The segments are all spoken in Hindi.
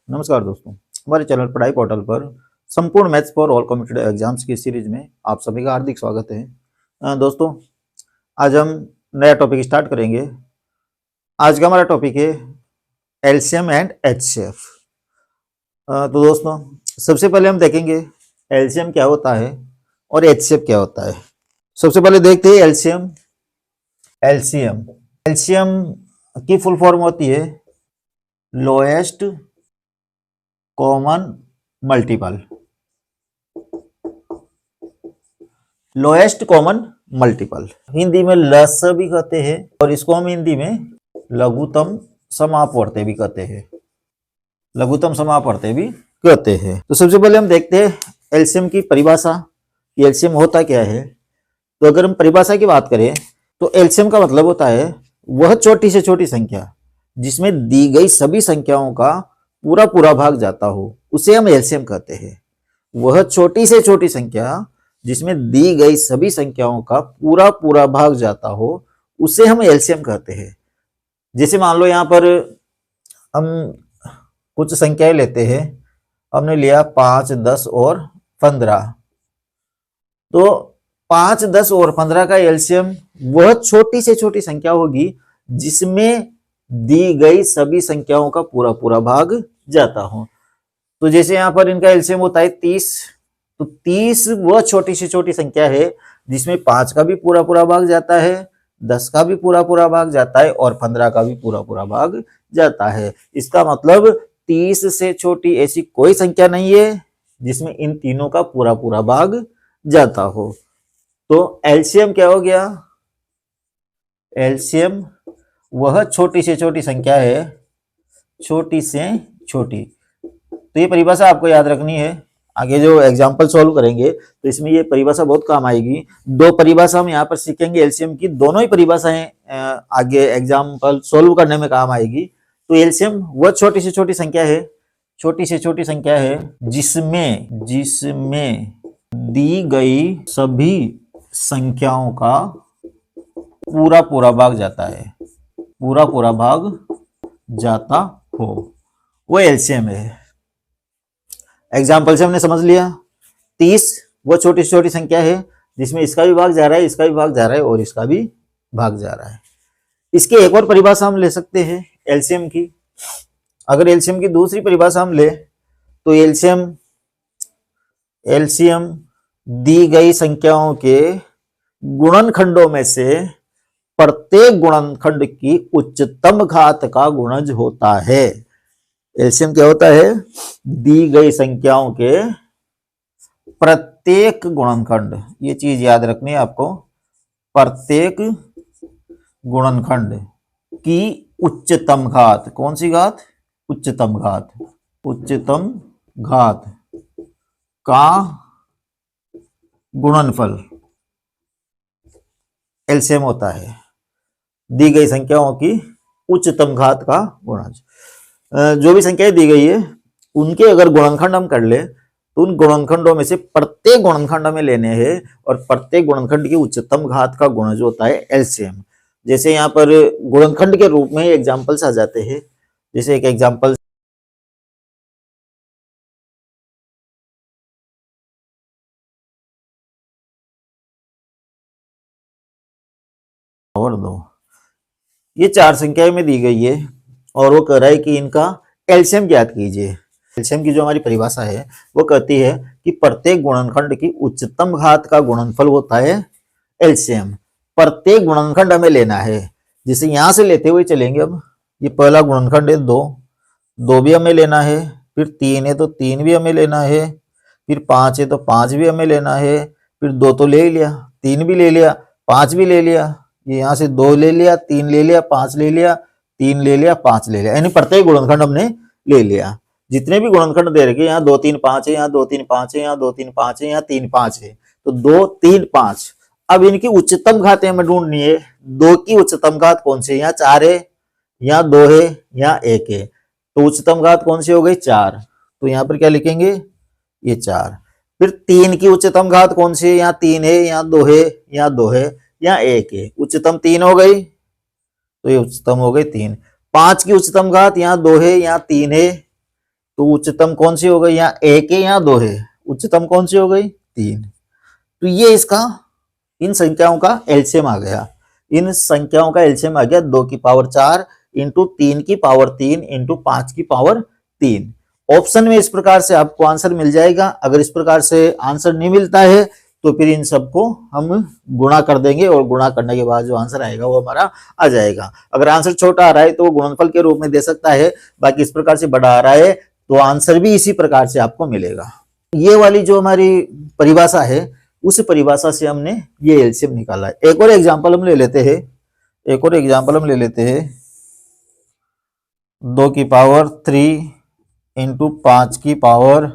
नमस्कार दोस्तों, हमारे चैनल पढ़ाई पोर्टल पर संपूर्ण maths for all competitive exams की सीरीज में आप सभी का हार्दिक स्वागत है। दोस्तों, आज हम नया टॉपिक स्टार्ट करेंगे। आज का हमारा टॉपिक है एलसीएम एंड एचसीएफ। तो दोस्तों, सबसे पहले हम देखेंगे एलसीएम क्या होता है और एचसीएफ क्या होता है। सबसे पहले देखते हैं एलसीएम। एलसीएम एलसीएम की फुल फॉर्म होती है lowest common multiple. Lowest common multiple Hindi में लस भी कहते हैं और इसको हम हिंदी में लघुत्तम समापवर्ती भी कहते हैं। लघुत्तम समापवर्ती भी कहते हैं। तो सबसे पहले हम देखते हैं एलसीएम की परिभाषा। एलसीएम होता क्या है। तो अगर हम परिभाषा की बात करें तो एलसीएम का मतलब होता है वह छोटी से छोटी संख्या जिसमें दी गई सभी संख्याओं का पूरा पूरा भाग जाता हो, उसे हम एलसीएम कहते हैं। वह छोटी से छोटी संख्या जिसमें दी गई सभी संख्याओं का पूरा पूरा भाग जाता हो, उसे हम एलसीएम कहते हैं। जैसे मान लो यहाँ पर हम कुछ संख्याएं लेते हैं। हमने लिया 5, 10 और 15। तो 5, 10 और 15 का एलसीएम वह छोटी से छोटी संख्या होगी जिसमें दी गई सभी संख्याओं का पूरा पूरा भाग जाता हो। तो जैसे यहाँ पर इनका एलसीएम होता है 30। तो 30 वह छोटी से छोटी संख्या है जिसमें 5 का भी पूरा पूरा भाग जाता है, 10 का भी पूरा पूरा भाग जाता है और 15 का भी पूरा पूरा भाग जाता है। इसका मतलब 30 से छोटी ऐसी कोई संख्या नहीं है जिसमें इन तीनों का पूरा पूरा भाग जाता हो। तो एलसीएम क्या हो गया। एलसीएम वह छोटी से छोटी संख्या है, छोटी से छोटी। तो ये परिभाषा आपको याद रखनी है। आगे जो एग्जाम्पल सॉल्व करेंगे तो इसमें ये परिभाषा बहुत काम आएगी। दो परिभाषा हम यहाँ पर सीखेंगे एलसीएम की। दोनों ही परिभाषाएं आगे एग्जाम्पल सॉल्व करने में काम आएगी। तो एलसीएम वह छोटी से छोटी संख्या है, छोटी से छोटी संख्या है जिसमें दी गई सभी संख्याओं का पूरा पूरा भाग जाता है, पूरा पूरा भाग जाता हो, वो एलसीएम है। एग्जाम्पल से हमने समझ लिया 30 वो छोटी से छोटी संख्या है जिसमें इसका भी भाग जा रहा है, इसका भी भाग जा रहा है और इसका भी भाग जा रहा है। इसकी एक और परिभाषा हम ले सकते हैं एलसीएम की। अगर एलसीएम की दूसरी परिभाषा हम ले तो एलसीएम दी गई संख्याओं के गुणनखंडों में से प्रत्येक गुणनखंड की उच्चतम घात का गुणज होता है। एलसीएम क्या होता है। दी गई संख्याओं के प्रत्येक गुणनखंड, ये चीज याद रखनी है आपको, प्रत्येक गुणनखंड की उच्चतम घात। कौन सी घात। उच्चतम घात। उच्चतम घात का गुणनफल एलसीएम होता है। दी गई संख्याओं की उच्चतम घात का गुणज। जो भी संख्याएं दी गई है उनके अगर गुणनखंड हम कर ले तो उन गुणनखंडों में से प्रत्येक गुणनखंड हमें लेने हैं और प्रत्येक गुणनखंड की उच्चतम घात का गुणज होता है एलसीएम। जैसे यहाँ पर गुणनखंड के रूप में एग्जाम्पल्स आ जाते हैं। जैसे एक एग्जाम्पल और दो, ये 4 संख्याएं में दी गई है और वो कह रहा है कि इनका एलसीएम ज्ञात कीजिए। एलसीएम की जो हमारी परिभाषा है वो कहती है कि प्रत्येक गुणनखंड की उच्चतम घात का गुणनफल होता है एलसीएम। प्रत्येक गुणनखंड हमें लेना है। जिसे यहां से लेते हुए चलेंगे। अब ये पहला गुणनखंड है 2, 2 भी हमें लेना है। फिर 3 है तो 3 भी हमें लेना है। फिर 5 है तो 5 भी हमें लेना है। फिर 2 तो ले ही लिया, 3 भी ले लिया, 5 भी ले लिया। ये यहाँ से 2 ले लिया, 3 ले लिया, 5 ले लिया, 3 ले लिया, 5 ले लिया, यानी प्रत्येक गुणनखंड हमने ले लिया। जितने भी गुणनखंड दे रखे, यहाँ 2, 3, 5 है, यहाँ 2, 3, 5 है, यहाँ 2, 3, 5 है, यहाँ 3, 5 है, तो 2, 3, 5। अब इनकी उच्चतम घातें हमें ढूंढनी है। 2 की उच्चतम घात कौन सी है। यहाँ 4 है, यहाँ 2 है, यहाँ 1 है, तो उच्चतम घात कौन सी हो गई 4। तो यहाँ पर क्या लिखेंगे, ये 4। फिर 3 की उच्चतम घात कौन सी है। यहाँ 3 है, यहाँ 2 है, यहाँ 2 है, यहाँ 1 है, उच्चतम 3 हो गई, तो ये उच्चतम हो गई 3। 5 की उच्चतम घात यहाँ 2 है, यहाँ 3 है, तो उच्चतम कौन सी हो गई, यहाँ एक है यहाँ दो है, उच्चतम कौन सी हो गई, 3। तो ये इसका इन संख्याओं का एलसीएम आ गया, इन संख्याओं का एलसीएम आ गया 2 की पावर 4 इंटू 3 की पावर 3 इंटू 5 की पावर 3। ऑप्शन में इस प्रकार से आपको आंसर मिल जाएगा। अगर इस प्रकार से आंसर नहीं मिलता है तो फिर इन सबको हम गुणा कर देंगे और गुणा करने के बाद जो आंसर आएगा वो हमारा आ जाएगा। अगर आंसर छोटा आ रहा है तो वो गुणनफल के रूप में दे सकता है, बाकी इस प्रकार से बड़ा आ रहा है तो आंसर भी इसी प्रकार से आपको मिलेगा। ये वाली जो हमारी परिभाषा है उस परिभाषा से हमने ये एलसीएम निकाला है। एक और एग्जांपल हम ले लेते हैं, 2 की पावर 3 इंटू 5 की पावर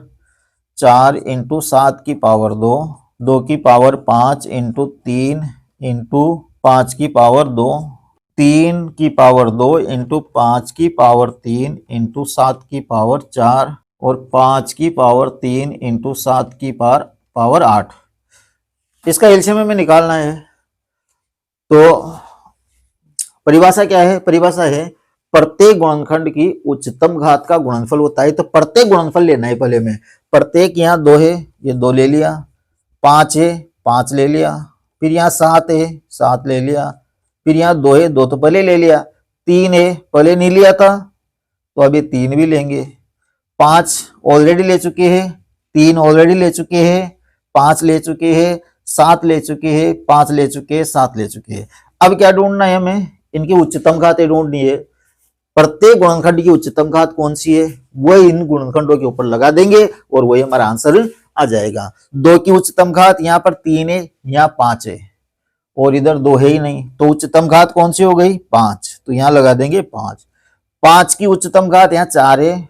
4 इंटू 7 की पावर 2, 2 की पावर 5 इंटू 3 इंटू 5 की पावर 2, 3 की पावर 2 इंटू 5 की पावर 3 इंटू 7 की पावर 4 और 5 की पावर 3 इंटू 7 की पावर 8। इसका एलसीएम हमें निकालना है। तो परिभाषा क्या है, परिभाषा है प्रत्येक गुणनखंड की उच्चतम घात का गुणनफल होता है। तो प्रत्येक गुणनफल लेना है पहले में। प्रत्येक, यहाँ 2 है, ये 2 ले लिया, 5 है 5 ले लिया, फिर यहाँ 7 है 7 ले लिया, फिर यहाँ 2 है 2 तो पहले ले लिया, 3 है पहले नहीं लिया था तो अब ये 3 भी लेंगे, 5 ऑलरेडी ले चुके हैं, 3 ऑलरेडी ले चुके हैं, 5 ले चुके हैं, 7 ले चुके हैं, 5 ले चुके हैं, 7 ले चुके हैं। अब क्या ढूंढना है हमें, इनकी उच्चतम घातें ढूंढनी है। प्रत्येक गुणनखंड की उच्चतम घात कौन सी है वो इन गुणनखंडों के ऊपर लगा देंगे और वही हमारा आंसर आ जाएगा। 2 की उच्चतम घात यहाँ पर 3 है, यहाँ 5 है और इधर 2 है ही नहीं, तो उच्चतम घात कौन सी हो गई, 5, तो यहाँ लगा देंगे 5। 5 की उच्चतम घात यहाँ 4 है,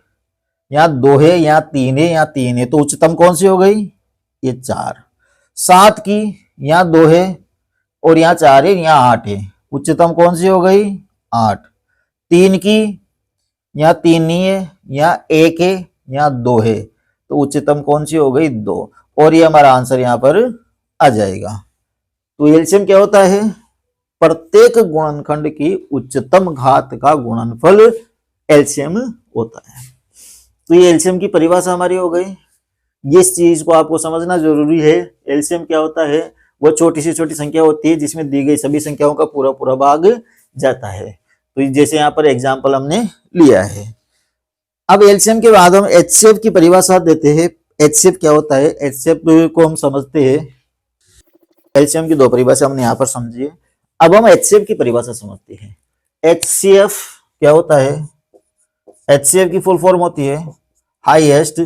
यहाँ 2 है, यहाँ 3 है, यहाँ 3 है, तो उच्चतम कौन सी हो गई, ये 4। 7 की यहाँ 2 है और यहाँ 4 है, यहाँ 8 है, उच्चतम कौन सी हो गई, 8। 3 की यहाँ 3 नहीं है, यहाँ 1 है, यहाँ 2 है, तो उच्चतम कौन सी हो गई, 2, और ये हमारा आंसर यहाँ पर आ जाएगा। तो एलसीएम क्या होता है, प्रत्येक गुणनखंड की उच्चतम घात का गुणनफल एलसीएम होता है। तो ये एलसीएम की परिभाषा हमारी हो गई। इस चीज को आपको समझना जरूरी है। एलसीएम क्या होता है, वो छोटी से छोटी संख्या होती है जिसमें दी गई सभी संख्याओं का पूरा पूरा भाग जाता है। तो जैसे यहाँ पर एग्जाम्पल हमने लिया है। अब एलसीएम के बाद हम एचसीएफ की परिभाषा देते हैं। एचसीएफ क्या होता है, एचसीएफ को हम समझते हैं। एलसीएम की 2 परिभाषा हमने यहाँ पर समझी है। अब हम एचसीएफ की परिभाषा समझते हैं। एचसीएफ क्या होता है, एचसीएफ की फुल फॉर्म होती है हाईएस्ट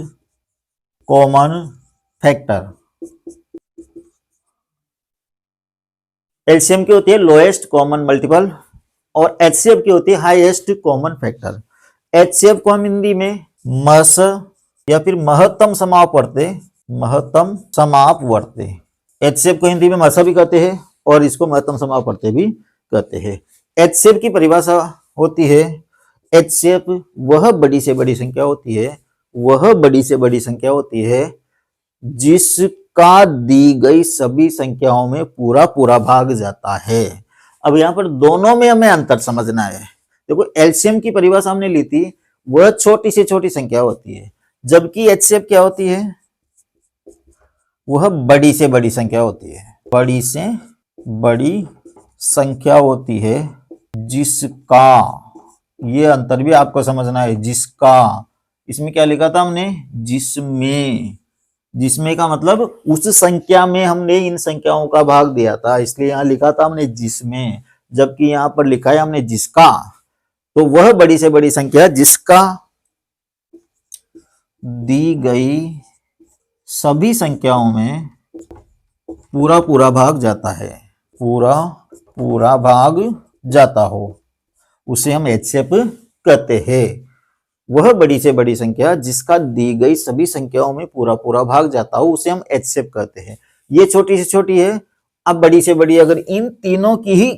कॉमन फैक्टर। एलसीएम की होती है लोएस्ट कॉमन मल्टीपल और एचसीएफ की होती है हाईएस्ट कॉमन फैक्टर। एचसीएफ को हम हिंदी में मस या फिर महत्तम समापवर्ती, महत्तम समापवर्ती, एचसीएफ को हिंदी में मसा भी कहते हैं और इसको महत्तम समापवर्ती भी कहते हैं। एचसीएफ की परिभाषा होती है, एचसीएफ वह बड़ी से बड़ी संख्या होती है, वह बड़ी से बड़ी संख्या होती है जिसका दी गई सभी संख्याओं में पूरा पूरा भाग जाता है। अब यहाँ पर दोनों में हमें अंतर समझना है। देखो एलसीएम की परिभाषा हमने ली थी, वह छोटी से छोटी संख्या होती है, जबकि एचसीएफ क्या होती है, वह बड़ी से बड़ी संख्या होती है, बड़ी से बड़ी संख्या होती है जिसका, ये अंतर भी आपको समझना है, जिसका, इसमें क्या लिखा था हमने, जिसमें, जिसमें का मतलब उस संख्या में हमने इन संख्याओं का भाग दिया था, इसलिए यहां लिखा था हमने जिसमें, जबकि यहां पर लिखा है हमने जिसका। तो वह बड़ी से बड़ी संख्या जिसका दी गई सभी संख्याओं में पूरा पूरा भाग जाता है, पूरा पूरा भाग जाता हो, उसे हम एचसीएफ कहते हैं। वह बड़ी से बड़ी संख्या जिसका दी गई सभी संख्याओं में पूरा पूरा भाग जाता हो उसे हम एचसीएफ कहते हैं। ये छोटी से छोटी है। अब बड़ी से बड़ी, अगर इन तीनों की ही,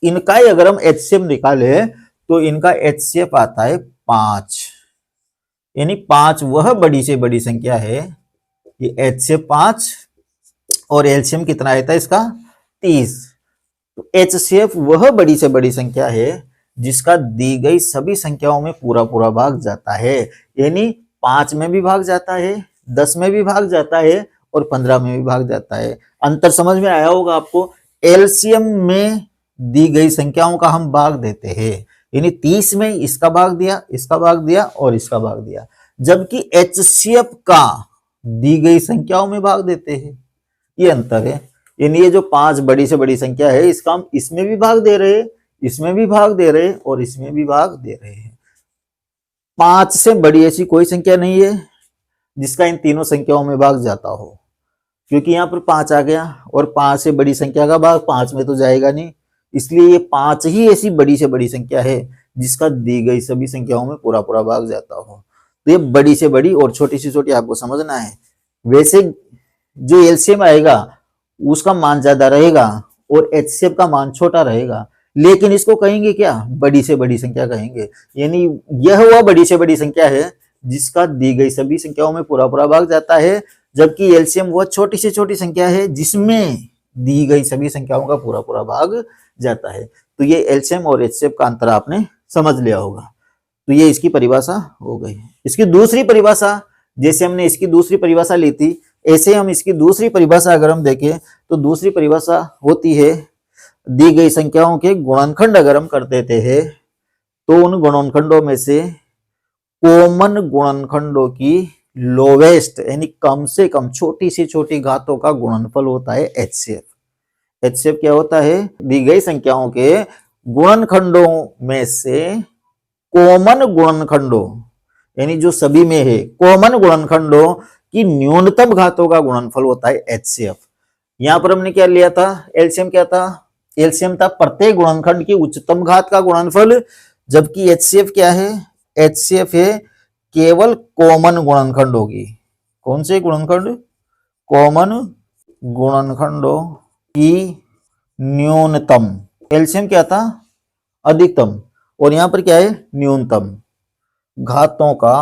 इनका ही अगर हम एचसीएफ निकाले तो इनका एचसीएफ आता है 5, यानी 5 वह बड़ी से बड़ी संख्या है, ये एचसीएफ 5 और एलसीएम कितना आता है इसका 30। तो एचसीएफ वह बड़ी से बड़ी संख्या है जिसका दी गई सभी संख्याओं में पूरा पूरा भाग जाता है, यानी 5 में भी भाग जाता है, 10 में भी भाग जाता है और 15 में भी भाग जाता है। अंतर समझ में आया होगा आपको। एलसीएम में दी गई संख्याओं का हम भाग देते हैं, यानी 30 में इसका भाग दिया, इसका भाग दिया और इसका भाग दिया, जबकि एचसीएफ का दी गई संख्याओं में भाग देते हैं। ये अंतर है। यानी ये जो 5 बड़ी से बड़ी संख्या है, इसका हम इसमें भी भाग दे रहे हैं, इसमें भी भाग दे रहे हैं और इसमें भी भाग दे रहे हैं। 5 से बड़ी ऐसी कोई संख्या नहीं है जिसका इन तीनों संख्याओं में भाग जाता हो, क्योंकि यहाँ पर 5 आ गया और 5 से बड़ी संख्या का भाग 5 में तो जाएगा नहीं, इसलिए ये 5 ही ऐसी बड़ी से बड़ी संख्या है जिसका दी गई सभी संख्याओं में पूरा पूरा भाग जाता हो। तो ये बड़ी से बड़ी और छोटी से छोटी आपको समझना है। वैसे जो एलसीएम आएगा उसका मान ज्यादा रहेगा और एचसीएफ का मान छोटा रहेगा, लेकिन इसको कहेंगे क्या? बड़ी से बड़ी संख्या कहेंगे। यानी यह वह बड़ी से बड़ी संख्या है जिसका दी गई सभी संख्याओं में पूरा पूरा भाग जाता है, जबकि एलसीएम वह छोटी से छोटी संख्या है जिसमें दी गई सभी संख्याओं का पूरा पूरा भाग जाता है। तो ये एलसीएम और एचसीएफ का अंतर आपने समझ लिया होगा। तो ये इसकी परिभाषा हो गई। इसकी दूसरी परिभाषा, जैसे हमने इसकी दूसरी परिभाषा ली थी, ऐसे हम इसकी दूसरी परिभाषा अगर हम देखें तो दूसरी परिभाषा होती है, दी गई संख्याओं के गुणनखंड अगर हम कर देते हैं तो उन गुणनखंडों में से कॉमन गुणनखंडों की लोवेस्ट यानी कम से कम छोटी से छोटी घातों का गुणनफल होता है एचसीएफ। एचसीएफ क्या होता है? दी गई संख्याओं के गुणनखंडों में से कॉमन गुणनखंडों, यानी जो सभी में है, कॉमन गुणनखंडों की न्यूनतम घातों का गुणनफल होता है एचसीएफ। यहां पर हमने क्या लिया था? एलसीएम क्या था? एलसीएम था प्रत्येक गुणनखंड की उच्चतम घात का गुणनफल, जबकि एचसीएफ क्या है? एचसीएफ है केवल कॉमन गुणनखंडों की। कौन से गुणनखंड? कॉमन गुणनखंडों की न्यूनतम। एलसीएम क्या था? अधिकतम, और यहां पर क्या है? न्यूनतम घातों का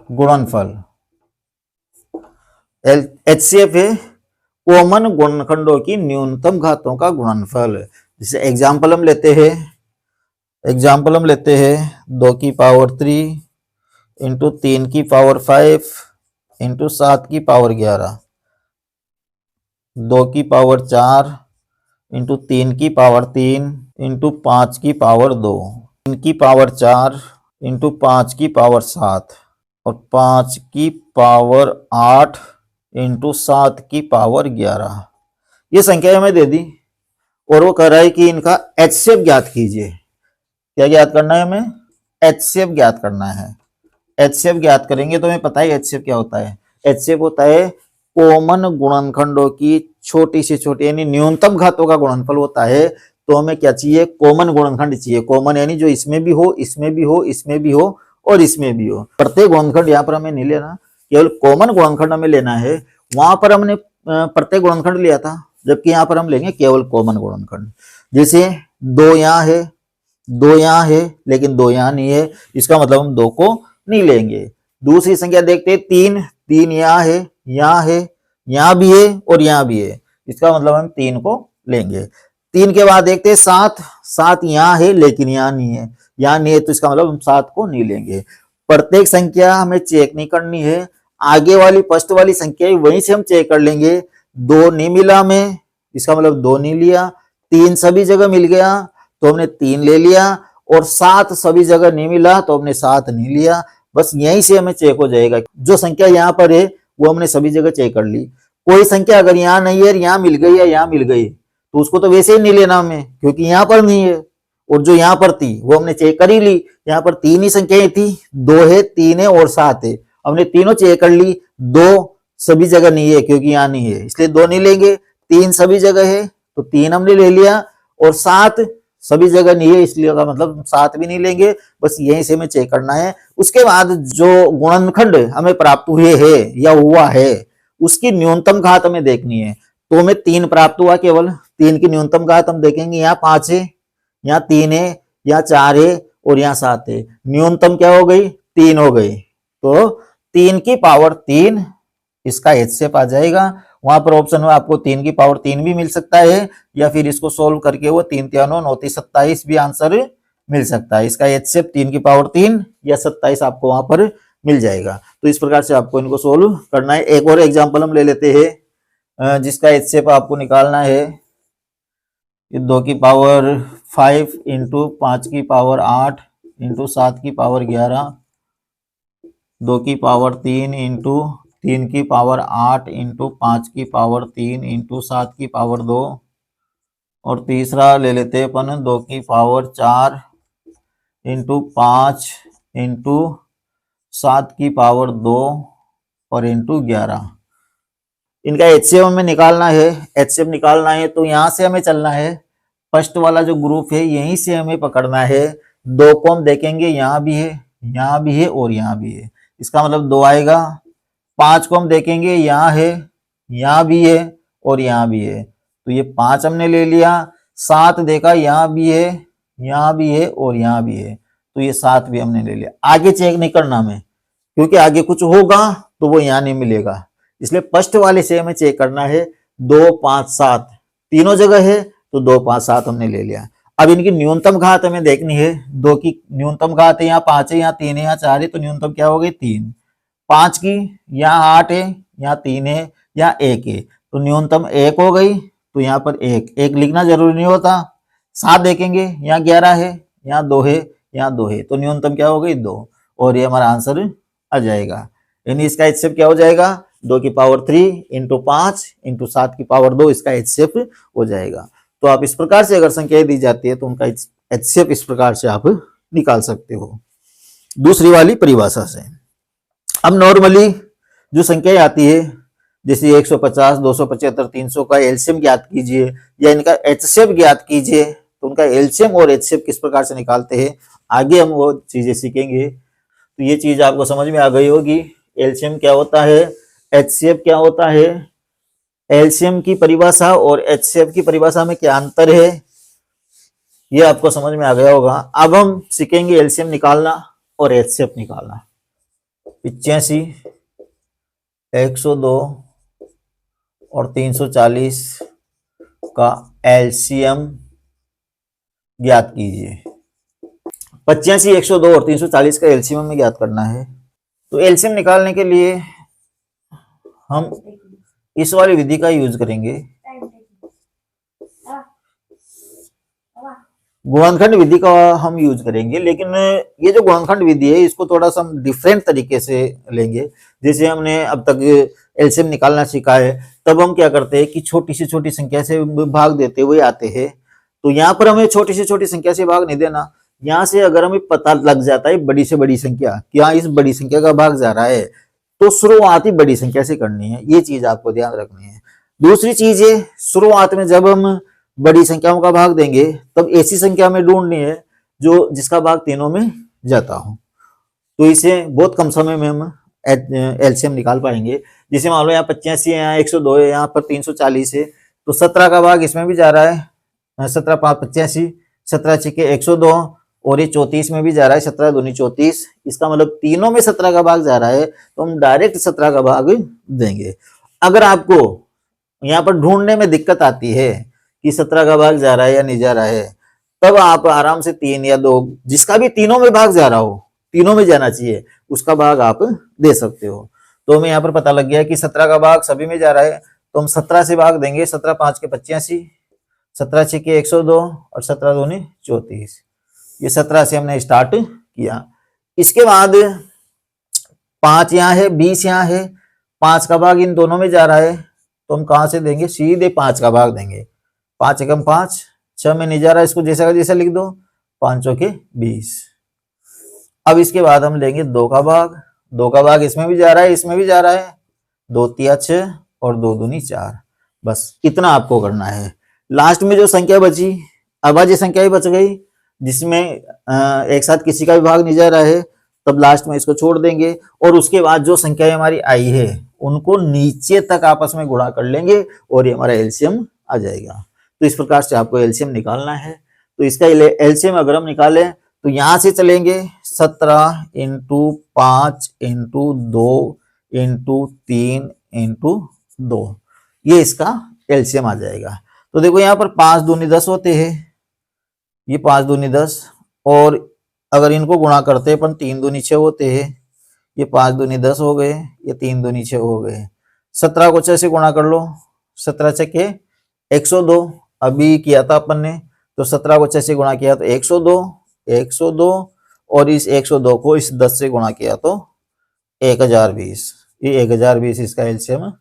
गुणनफल। एचसीएफ है कॉमन गुणनखंडों की न्यूनतम घातों का गुणनफल। जैसे एग्जाम्पल हम लेते हैं, 2 की पावर 3 इंटू 3 की पावर 5 इंटू 7 की पावर 11, 2 की पावर 4 इंटू 3 की पावर 3 इंटू 5 की पावर 2, 3 की पावर 4 इंटू 5 की पावर 7 और 5 की पावर 8 इंटू 7 की पावर 11। ये संख्या हमें दे दी और वो कह रहा है कि इनका एचसीएफ ज्ञात कीजिए। क्या ज्ञात करना है हमें? एचसीएफ ज्ञात करना है। एचसीएफ ज्ञात करेंगे तो हमें पता है एचसीएफ क्या होता है। एचसीएफ होता है कॉमन गुणनखंडों की छोटी से छोटी यानी न्यूनतम घातों का गुणनफल होता है। तो हमें क्या चाहिए? कॉमन गुणनखंड चाहिए। कॉमन यानी जो इसमें भी हो, इसमें भी हो, इसमें भी हो और इसमें भी हो। प्रत्येक गुणनखंड यहाँ पर हमें नहीं लेना, केवल कॉमन गुणनखंड हमें लेना है। वहां पर हमने प्रत्येक गुणनखंड लिया था, जबकि यहाँ पर हम लेंगे केवल कॉमन गुणनखंड। जैसे 2 यहाँ है, 2 यहाँ है, लेकिन 2 यहाँ नहीं है, इसका मतलब हम 2 को नहीं लेंगे। दूसरी संख्या देखते हैं 3 यहाँ है, यहाँ है, यहाँ भी है और यहाँ भी है, इसका मतलब हम 3 को लेंगे। 3 के बाद देखते हैं 7 यहाँ है लेकिन यहाँ नहीं है, यहाँ नहीं है, तो इसका मतलब हम 7 को नहीं लेंगे। प्रत्येक संख्या हमें चेक नहीं करनी है, आगे वाली फर्स्ट वाली संख्या वहीं से हम चेक कर लेंगे। 2 नहीं मिला हमें, इसका मतलब 2 नहीं लिया। 3 सभी जगह मिल गया तो हमने 3 ले लिया, और 7 सभी जगह नहीं मिला तो हमने 7 नहीं लिया। बस यहीं से हमें चेक हो जाएगा। जो संख्या यहाँ पर है वो हमने सभी जगह चेक कर ली। कोई संख्या अगर यहाँ नहीं है, यहाँ मिल गई या यहाँ मिल गई, तो उसको तो वैसे ही नहीं लेना हमें, क्योंकि यहाँ पर नहीं है। और जो यहाँ पर थी वो हमने चेक कर ही ली। यहाँ पर 3 ही संख्याएं थी, 2 है, 3 है और 7 है, हमने तीनों चेक कर ली। 2 सभी जगह नहीं है क्योंकि यहाँ नहीं है, इसलिए 2 नहीं लेंगे। 3 सभी जगह है तो 3 हमने ले लिया, और 7 सभी जगह नहीं है, इसलिए का मतलब 7 भी नहीं लेंगे। बस यहीं से हमें चेक करना है। उसके बाद जो गुणनखंड हमें प्राप्त हुए है या हुआ है उसकी न्यूनतम घात हमें देखनी है। तो हमें 3 प्राप्त हुआ, केवल 3 की न्यूनतम घात हम देखेंगे। यहाँ 5 है, यहाँ 3 है, यहाँ 4 है और यहाँ 7 है। न्यूनतम क्या हो गई? 3 हो गई। तो 3 की पावर 3 इसका एचसीएफ आ जाएगा। वहां पर ऑप्शन में आपको 3 की पावर 3 भी मिल सकता है, या फिर इसको सोल्व करके वो 3 3 9 9 27 भी आंसर मिल सकता है। इसका एचसीएफ 3 की पावर 3 या 27 आपको वहां पर मिल जाएगा। तो इस प्रकार से आपको इनको सोल्व करना है। एक और एग्जांपल हम ले लेते हैं जिसका HCF आपको निकालना है। 2 की पावर 5 इंटू 5 की पावर 8 इंटू 7 की पावर 11, 2 की पावर 3 इंटू 3 की पावर 8 इंटू 5 की पावर 3 इंटू 7 की पावर 2, और तीसरा ले लेते हैं अपन 2 की पावर 4 इंटू 5 इंटू 7 की पावर 2 और इंटू 11। इनका HCF हमें निकालना है। HCF निकालना है तो यहाँ से हमें चलना है, फर्स्ट वाला जो ग्रुप है यहीं से हमें पकड़ना है। 2 को हम देखेंगे यहाँ भी है, यहाँ भी है और यहाँ भी है, इसका मतलब 2 आएगा। 5 को हम देखेंगे यहाँ है, यहाँ भी है और यहाँ भी है, तो ये 5 हमने ले लिया। 7 देखा, यहाँ भी है, यहाँ भी है और यहाँ भी है, तो ये 7 भी हमने ले लिया। आगे चेक नहीं करना हमें, क्योंकि आगे कुछ होगा तो वो यहाँ नहीं मिलेगा, इसलिए फर्स्ट वाले से हमें चेक करना है। 2 5 7 तीनों जगह है, तो 2 5 7 हमने ले लिया। अब इनकी न्यूनतम घात हमें देखनी है। 2 की न्यूनतम घात है, यहाँ 5 है, यहाँ 3 है, यहाँ 4 है, तो न्यूनतम क्या हो गई 3। 5 की यहाँ 8 है, यहाँ 3 है, यहाँ 1 है, तो न्यूनतम 1 हो गई, तो यहाँ पर 1 लिखना जरूरी नहीं होता। 7 देखेंगे, यहाँ 11 है, यहाँ 2 है, यहाँ 2 है, तो न्यूनतम क्या हो गई 2, और ये हमारा आंसर आ जाएगा। यानी इसका HCF क्या हो जाएगा, 2 की पावर 3 इंटू 5 इंटू 7 की पावर 2, इसका HCF हो जाएगा। तो आप इस प्रकार से अगर संख्याएं दी जाती है तो उनका HCF इस प्रकार से आप निकाल सकते हो दूसरी वाली परिभाषा से। अब नॉर्मली जो संख्याएं आती है जैसे 150, 275, 300 का LCM ज्ञात कीजिए या इनका HCF ज्ञात कीजिए, तो उनका LCM और HCF किस प्रकार से निकालते हैं आगे हम वो चीजें सीखेंगे। तो ये चीज आपको समझ में आ गई होगी। LCM क्या होता है, HCF क्या होता है, LCM की परिभाषा और HCF की परिभाषा में क्या अंतर है, ये आपको समझ में आ गया होगा। अब हम सीखेंगे LCM निकालना और HCF निकालना। 85, 102 और 340 का LCM ज्ञात कीजिए। 85, 102 और 340 का LCM में ज्ञात करना है। तो LCM निकालने के लिए हम इस वाली विधि का यूज करेंगे, गुणनखंड विधि का हम यूज करेंगे। लेकिन ये जो गुणनखंड विधि है इसको थोड़ा सा हम डिफरेंट तरीके से लेंगे। जैसे हमने अब तक LCM निकालना सीखा है, तब हम क्या करते हैं कि छोटी से छोटी संख्या से भाग देते हुए आते हैं। तो यहाँ पर हमें छोटी से छोटी संख्या से भाग नहीं देना। यहाँ से अगर हमें पता लग जाता है बड़ी से बड़ी संख्या, क्या इस बड़ी संख्या का भाग जा रहा है, तो शुरुआत ही बड़ी संख्या से करनी है। ये चीज आपको ध्यान रखनी है। दूसरी चीज है, शुरुआत में जब हम बड़ी संख्याओं का भाग देंगे तब ऐसी संख्या में ढूंढनी है जो जिसका भाग तीनों में जाता हो। तो इसे बहुत कम समय में हम LCM निकाल पाएंगे। जैसे मान लो यहाँ 85 है, यहाँ 102 है, यहाँ पर 340 है, तो 17 का भाग इसमें भी जा रहा है, 17 5 85, 17 6 102, और ये 34 में भी जा रहा है, 17 दूनी 34। इसका मतलब तीनों में 17 का भाग जा रहा है, तो हम डायरेक्ट 17 का भाग देंगे। अगर आपको यहाँ पर ढूंढने में दिक्कत आती है कि 17 का भाग जा रहा है या नहीं जा रहा है, तब आप आराम से 3 या 2 जिसका भी तीनों में भाग जा रहा हो, तीनों में जाना चाहिए, उसका भाग आप दे सकते हो। तो हमें यहाँ पर पता लग गया कि 17 का भाग सभी में जा रहा है, तो हम 17 से भाग देंगे। 17 5 के 85, 17 6 के 102 और 17 दूनी 34। ये 17 से हमने स्टार्ट किया। इसके बाद 5 यहाँ है, 20 यहाँ है, 5 का भाग इन दोनों में जा रहा है, तो हम कहां से देंगे, सीधे 5 का भाग देंगे। 5 एकम 5, 6 में नहीं जा रहा, इसको जैसा का जैसा लिख दो, 5 के 20। अब इसके बाद हम लेंगे 2 का भाग। 2 का भाग इसमें भी जा रहा है, इसमें भी जा रहा है, 2 3 6 और 2 दूनी 4। बस इतना आपको करना है। लास्ट में जो संख्या बची, अभाज्य संख्या ही बच गई जिसमें एक साथ किसी का भी भाग नहीं जा रहा है, तब लास्ट में इसको छोड़ देंगे और उसके बाद जो संख्या हमारी आई है उनको नीचे तक आपस में गुणा कर लेंगे और ये हमारा LCM आ जाएगा। तो इस प्रकार से आपको LCM निकालना है। तो इसका LCM अगर हम निकालें तो यहां से चलेंगे 17 इंटू 5 इंटू 2 इंटू 3 इंटू 2, ये इसका LCM आ जाएगा। तो देखो यहाँ पर 5 दूनी 10 होते हैं, ये 5 दूनी 10, और अगर इनको गुणा करते हैं अपन 3 दूनी 6 होते हैं, ये 5 दूनी 10 हो गए, ये 3 दूनी 6 हो गए। 17 को 6 से गुणा कर लो, 17 छक्के 102 अभी किया था अपन ने, तो 17 को 6 से गुणा किया तो 102 और इस 102 को इस 10 से गुणा किया तो 1020, ये 1020 इसका एलसीएम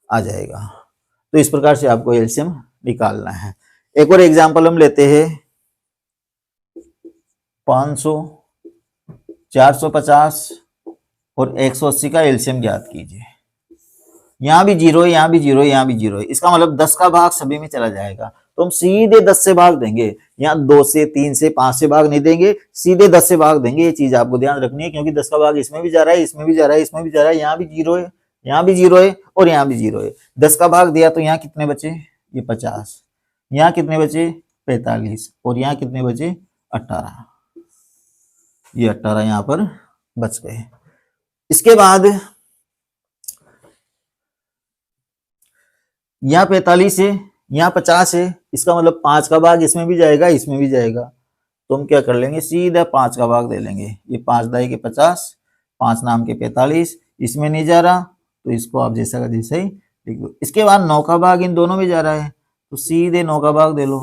आ जाएगा। तो इस प्रकार से आपको एलसीएम निकालना है। एक और एग्जांपल हम लेते हैं, 500, 450 और 180 का एलसीएम ज्ञात कीजिए। यहां भी जीरो है, यहां भी जीरो है, यहां भी जीरो है, इसका मतलब 10 का भाग सभी में चला जाएगा, तो हम सीधे 10 से भाग देंगे। यहाँ 2 से 3 से 5 से भाग नहीं देंगे, सीधे 10 से भाग देंगे। ये चीज आपको ध्यान रखनी है, क्योंकि 10 का भाग इसमें भी जा रहा है, इसमें भी जा रहा है, इसमें भी जा रहा है, यहाँ भी जीरो है, यहाँ भी जीरो है और यहाँ भी जीरो है। 10 का भाग दिया तो यहाँ कितने बचे, ये 50, यहाँ कितने बचे 45 और यहाँ कितने बचे 18, ये 18 यहाँ पर बच गए। इसके बाद यहाँ 45 है, यहाँ 50 है, इसका मतलब 5 का भाग इसमें भी जाएगा, इसमें भी जाएगा, तो हम क्या कर लेंगे, सीधा 5 का भाग दे लेंगे। ये 5 दाई के 50, 5 नाम के 45, इसमें नहीं जा रहा तो इसको आप जैसा का जैसा ही लिख दो। इसके बाद 9 का भाग इन दोनों में जा रहा है, तो सीधे 9 का भाग दे लो।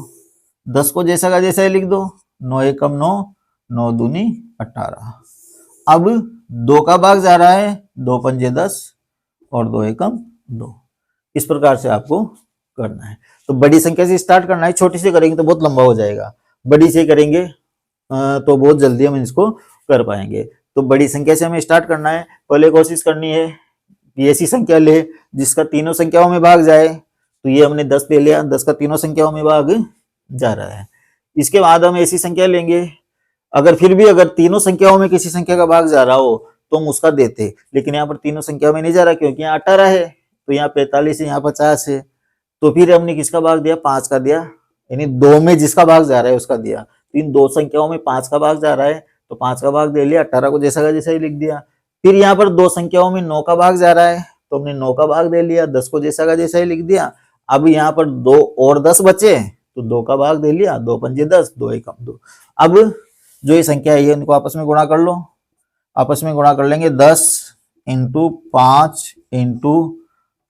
10 को जैसा का जैसा ही लिख दो, 9 एकम 9, 9 दूनी 18। अब 2 का भाग जा रहा है, 2 पंजे 10 और 2 एकम 2। इस प्रकार से आपको करना है। तो बड़ी संख्या से स्टार्ट करना है, छोटी से करेंगे तो बहुत लंबा हो जाएगा, बड़ी से करेंगे तो बहुत जल्दी हम इसको कर पाएंगे। तो बड़ी संख्या से हमें स्टार्ट करना है। पहले कोशिश करनी है कि ऐसी संख्या ले जिसका तीनों संख्याओं में भाग जाए, तो ये हमने 10 ले लिया, 10 का तीनों संख्याओं में भाग जा रहा है। इसके बाद हम ऐसी संख्या लेंगे, अगर फिर भी अगर तीनों संख्याओं में किसी संख्या का भाग जा रहा हो तो हम उसका देते, लेकिन यहाँ पर तीनों संख्याओं में नहीं जा रहा, क्योंकि यहाँ 18 है, तो यहाँ 45 है, यहाँ 50 है, तो फिर हमने किसका भाग दिया, 5 का दिया, यानी 2 में जिसका भाग जा रहा है उसका दिया। तो इन 2 संख्याओं में 5 का भाग जा रहा है, तो 5 का भाग दे लिया, 18 को जैसा का जैसा ही लिख दिया। फिर यहाँ पर 2 संख्याओं में 9 का भाग जा रहा है, तो हमने 9 का भाग दे लिया, 10 को जैसा का जैसा ही लिख दिया। अब यहाँ पर 2 और 10 बचे, तो 2 का भाग दे लिया, 2 पंजे 10, 2 एकम 2। अब जो ये संख्या है इनको आपस में गुणा कर लो, आपस में गुणा कर लेंगे, 10 इंटू 5 इंटू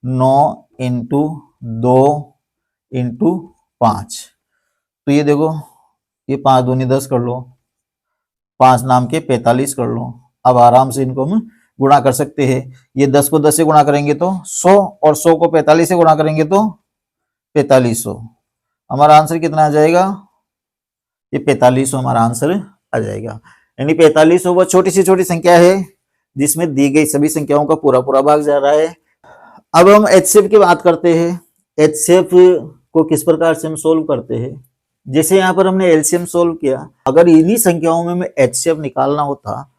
9 इंटू 2 इंटू 5, तो ये देखो, ये 5 दूनी 10 कर लो, 5 नाम के 45 कर लो। अब आराम से इनको हम गुणा कर सकते हैं। ये 10 को 10 से गुणा करेंगे तो 100 और 100 को 45 से गुणा करेंगे तो 4500। हमारा आंसर कितना आ जाएगा, ये 4500 हमारा आंसर आ जाएगा। यानी 4500 वो छोटी से छोटी संख्या है जिसमें दी गई सभी संख्याओं का पूरा पूरा भाग जा रहा है। अब हम एचसीएफ की बात करते हैं। एचसीएफ को किस प्रकार से हम सोल्व करते हैं, जैसे यहाँ पर हमने एलसीएम सोल्व किया, अगर इन्हीं संख्याओं में हमें एचसीएफ निकालना होता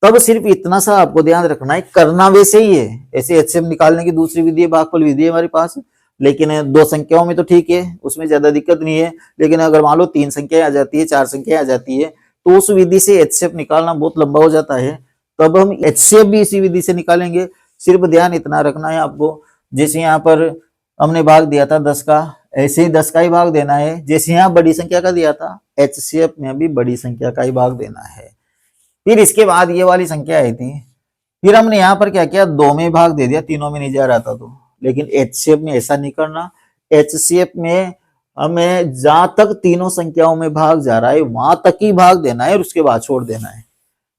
तब सिर्फ इतना सा आपको ध्यान रखना है, करना वैसे ही है। ऐसे एचसीएफ निकालने की दूसरी विधि है, भागफल विधि है हमारे पास, लेकिन 2 संख्याओं में तो ठीक है, उसमें ज्यादा दिक्कत नहीं है। लेकिन अगर मान लो 3 संख्याएं आ जाती है, 4 संख्याएं आ जाती है, तो उस विधि से एचसीएफ निकालना बहुत लंबा हो जाता है। तब हम एचसीएफ भी इसी विधि से निकालेंगे। सिर्फ ध्यान इतना रखना है आपको, जैसे यहाँ पर हमने भाग दिया था 10 का, ऐसे ही 10 का ही भाग देना है। जैसे यहाँ बड़ी संख्या का दिया था, एचसीएफ में भी बड़ी संख्या का ही भाग देना है। फिर इसके बाद ये वाली संख्या आई थी, फिर हमने यहाँ पर क्या किया, 2 में भाग दे दिया, तीनों में नहीं जा रहा था तो। लेकिन एचसीएफ में ऐसा नहीं करना। एचसीएफ में हमें जहां तक तीनों संख्याओं में भाग जा रहा है वहां तक ही भाग देना है और उसके बाद छोड़ देना है।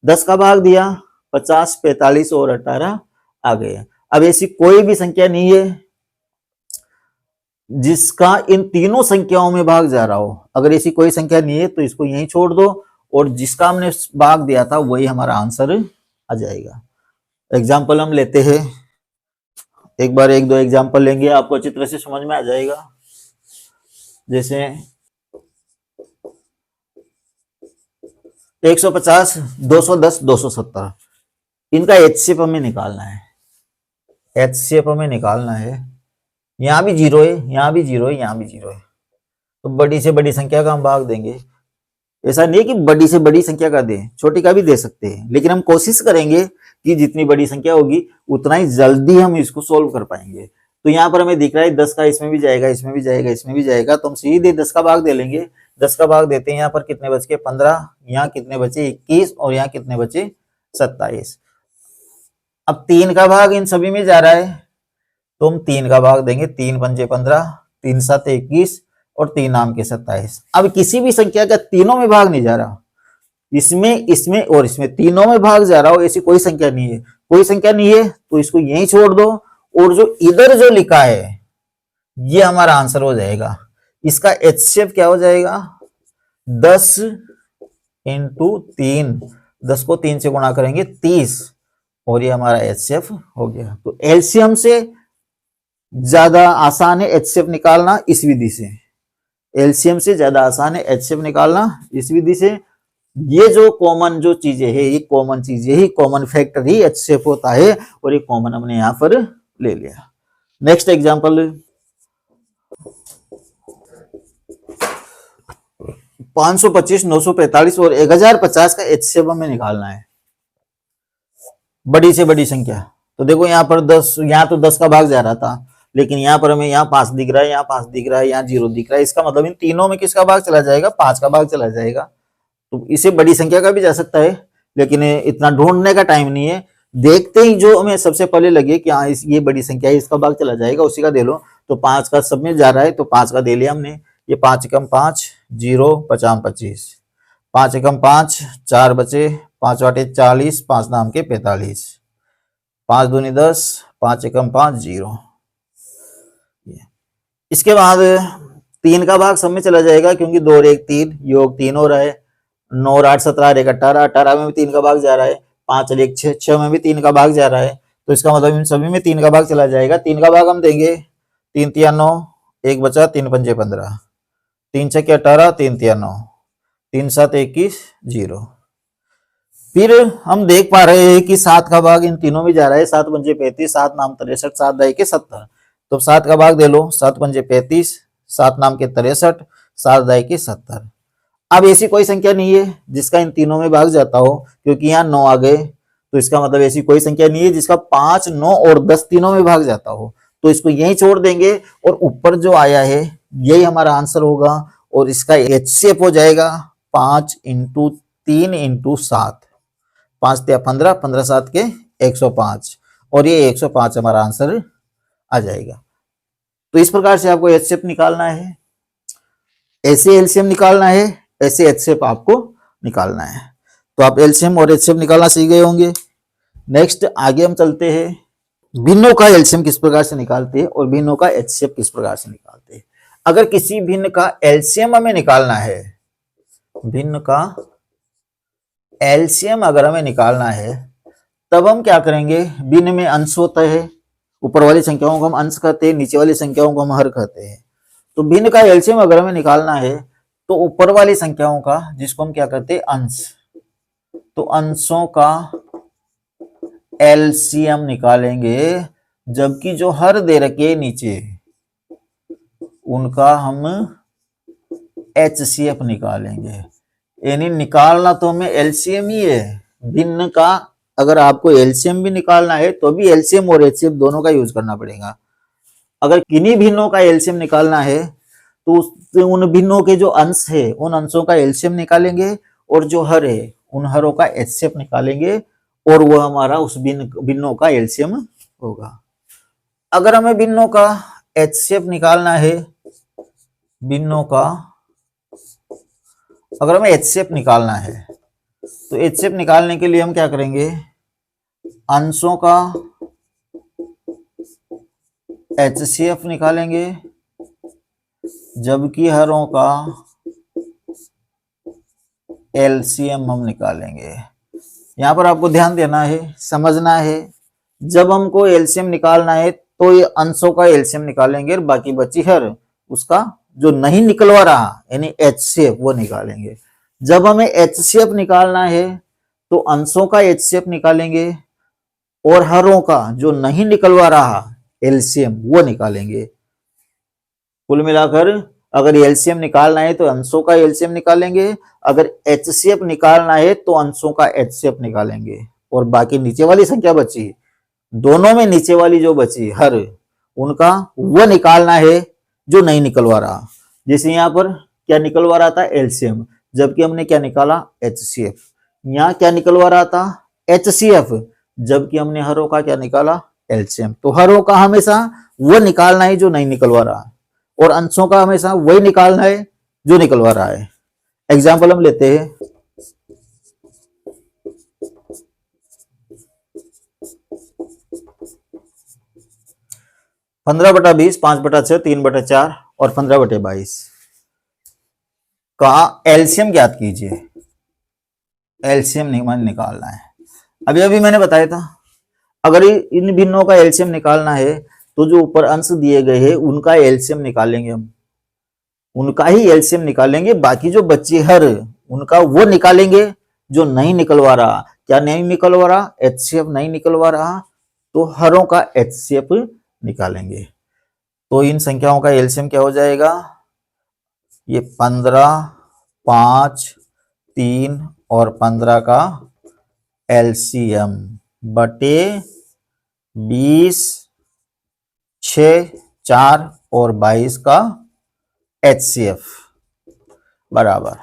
10 का भाग दिया, 50, 45 और 18 आ गए। अब ऐसी कोई भी संख्या नहीं है जिसका इन तीनों संख्याओं में भाग जा रहा हो। अगर ऐसी कोई संख्या नहीं है तो इसको यहीं छोड़ दो और जिसका हमने भाग दिया था वही हमारा आंसर आ जाएगा। एग्जाम्पल हम लेते हैं, एक बार 1-2 एग्जाम्पल लेंगे, आपको अच्छी तरह से समझ में आ जाएगा। जैसे 150, 210, 270, इनका एचसीएफ हमें निकालना है। एचसीएफ हमें निकालना है। यहाँ भी 0 है, यहाँ भी 0 है, यहाँ भी 0 है, तो बड़ी से बड़ी संख्या का हम भाग देंगे। ऐसा नहीं कि बड़ी से बड़ी संख्या का दें, छोटी का भी दे सकते हैं, लेकिन हम कोशिश करेंगे कि जितनी बड़ी संख्या होगी उतना ही जल्दी हम इसको सोल्व कर पाएंगे। तो यहाँ पर हमें दिख रहा है 10 का इसमें भी जाएगा, इसमें भी जाएगा, इसमें भी जाएगा, तो हम सीधे 10 का भाग दे लेंगे। 10 का भाग देते हैं, यहाँ पर कितने बच के 15, यहाँ कितने बचे 21 और यहाँ कितने बचे 27। अब 3 का भाग इन सभी में जा रहा है तो हम 3 का भाग देंगे, 3 पंजे 15, 3 7 21 और 3 आम के 27। अब किसी भी संख्या का तीनों में भाग नहीं जा रहा, इसमें इसमें और इसमें तीनों में भाग जा रहा हो, ऐसी कोई संख्या नहीं है। कोई संख्या नहीं है तो इसको यहीं छोड़ दो और जो इधर जो लिखा है ये हमारा आंसर हो जाएगा। इसका एचसीएफ क्या हो जाएगा, 10 इंटू 3, 10 को 3 से गुणा करेंगे 30 और ये हमारा एचसीएफ हो गया। तो एलसीएम से ज्यादा आसान है एचसीएफ निकालना इस विधि से, एलसीएम से ज्यादा आसान है एचसीएफ निकालना इस विधि से। ये जो कॉमन जो चीजें है, ये कॉमन चीज, यही कॉमन फैक्टर ही एचसीएफ होता है और ये कॉमन हमने यहां पर ले लिया। नेक्स्ट एग्जांपल, 525, 945 और 1050 का एचसीएफ हमें निकालना है, बड़ी से बड़ी संख्या। तो देखो यहाँ पर 10, यहाँ तो 10 का भाग जा रहा था, लेकिन यहाँ पर हमें यहाँ 5 दिख रहा है, यहाँ 5 दिख रहा है, यहाँ 0 दिख रहा है। इसका मतलब इन तीनों में किसका भाग चला जाएगा, 5 का भाग चला जाएगा। तो इसे बड़ी संख्या का भी जा सकता है, लेकिन इतना ढूंढने का टाइम नहीं है। देखते ही जो हमें सबसे पहले लगे कि हाँ ये बड़ी संख्या है, इसका भाग चला जाएगा, उसी का दे लो। तो 5 का सब में जा रहा है तो 5 का दे लिया हमने। ये 5 एकम 5, 0 50 25, 5 एकम 5, 4 बचे, 5 वाटे 40, 5 नाम के 45, 5 दूनी 10, 5 एकम 5 0। इसके बाद 3 का भाग सब में चला जाएगा क्योंकि 2 और 1 3, योग 3 हो रहा है। 9 और 8 17 और 1 18, 18 में भी 3 का भाग जा रहा है। 5 और 1 6, 6 में भी 3 का भाग जा रहा है। तो इसका मतलब इन सभी में 3 का भाग चला जाएगा। 3 का भाग हम देंगे, 3 3 9, 1 बचा, 3 पंजे 15, 3 6 18, 3 3 9, 3 7 21 0। फिर हम देख पा रहे हैं कि 7 का भाग इन तीनों में जा रहा है। 7 पंजे 35, 7 नाम 63, 7 दाई के 70। तो 7 का भाग दे लो, 7 पंजे 35, 7 नाम के 63, 7 दाई के 70। अब ऐसी कोई संख्या नहीं है जिसका इन तीनों में भाग जाता हो, क्योंकि यहाँ 9 आ गए, तो इसका मतलब ऐसी कोई संख्या नहीं है जिसका 5 9 और 10 तीनों में भाग जाता हो। तो इसको यहीं छोड़ देंगे और ऊपर जो आया है यही हमारा आंसर होगा और इसका एचसीएफ हो जाएगा 5 इंटू 3 इंटू 7, 5 तिया 15, 15 7 के 105 और ये 105 हमारा आंसर आ जाएगा। तो इस प्रकार से आपको एचसीएफ निकालना है, ऐसे एलसीएम निकालना है, ऐसे एचसीएफ आपको निकालना है। तो आप एलसीएम और एचसीएफ निकालना सीख गए होंगे। नेक्स्ट आगे हम चलते हैं, भिन्नों का एलसीएम किस प्रकार से निकालते हैं और भिन्नों का एचसीएफ किस प्रकार से निकालते हैं। अगर किसी भिन्न का एलसीएम हमें निकालना है, भिन्न का एलसीएम अगर हमें निकालना है, तब हम क्या करेंगे, भिन्न में अंश होता है, ऊपर वाली संख्याओं को हम अंश कहते हैं, नीचे वाली संख्याओं को हम हर कहते हैं। तो भिन्न का एलसीएम अगर हमें निकालना है तो ऊपर वाली संख्याओं का, जिसको हम क्या करते हैं अंश, तो अंशों का एलसीएम निकालेंगे, जबकि जो हर दे रखे नीचे उनका हम एचसीएफ निकालेंगे। यानी निकालना तो हमें एलसीएम ही है। भिन्न का अगर आपको एलसीएम भी निकालना है तो भी एलसीएम और एचसीएफ दोनों का यूज करना पड़ेगा। अगर किन्हीं भिन्नों का एलसीएम निकालना है तो उन भिन्नों के जो अंश है उन अंशों का एलसीएम निकालेंगे और जो हर है उन हरों का एचसीएफ निकालेंगे और वो हमारा उस भिन्नों का एलसीएम होगा। अगर हमें भिन्नों का एचसीएफ निकालना है, भिन्नों का अगर हमें एचसीएफ निकालना है तो एचसीएफ निकालने के लिए हम क्या करेंगे, अंशों का एचसीएफ निकालेंगे, जबकि हरों का एलसीएम हम निकालेंगे। यहां पर आपको ध्यान देना है, समझना है, जब हमको एलसीएम निकालना है तो ये अंशों का एलसीएम निकालेंगे और बाकी बची हर उसका जो नहीं निकलवा रहा यानी एचसीएफ वो निकालेंगे। जब हमें एचसीएफ निकालना है तो अंशों का एचसीएफ निकालेंगे और हरों का जो नहीं निकलवा रहा एलसीएम वो निकालेंगे। कुल मिलाकर अगर एलसीएम निकालना है तो अंशों का एलसीएम निकालेंगे, अगर एचसीएफ निकालना है तो अंशों का एचसीएफ निकालेंगे और बाकी नीचे वाली संख्या बची, दोनों में नीचे वाली जो बची हर, उनका वो निकालना है जो नहीं निकलवा रहा। जैसे यहाँ पर क्या निकलवा रहा था एलसीएम, जबकि हमने क्या निकाला एचसीएफ। यहाँ क्या निकलवा रहा था एचसीएफ, जबकि हमने हर रो का क्या निकाला, एलसीएम। तो हर रो का हमेशा वो निकालना है जो नहीं निकलवा रहा, और अंशों का हमेशा वही निकालना है जो निकलवा रहा है। एग्जाम्पल हम लेते हैं, 15/20, 5/6, 3/4 और 15/22 का एलसीएम ज्ञात कीजिए। एलसीएम निकालना है। अभी अभी मैंने बताया था, अगर इन भिन्नों का एलसीएम निकालना है तो जो ऊपर अंश दिए गए हैं उनका एलसीएम निकालेंगे हम, उनका ही एलसीएम निकालेंगे। बाकी जो बच्चे हर उनका वो निकालेंगे जो नहीं निकलवा रहा। क्या नहीं निकलवा रहा, एचसीएफ नहीं निकलवा रहा, तो हरों का एचसीएफ निकालेंगे। तो इन संख्याओं का एलसीएम क्या हो जाएगा, ये 15, 5, 3 और 15 का एलसीएम बटे 20, 6, 4 और 22 का एचसीएफ बराबर।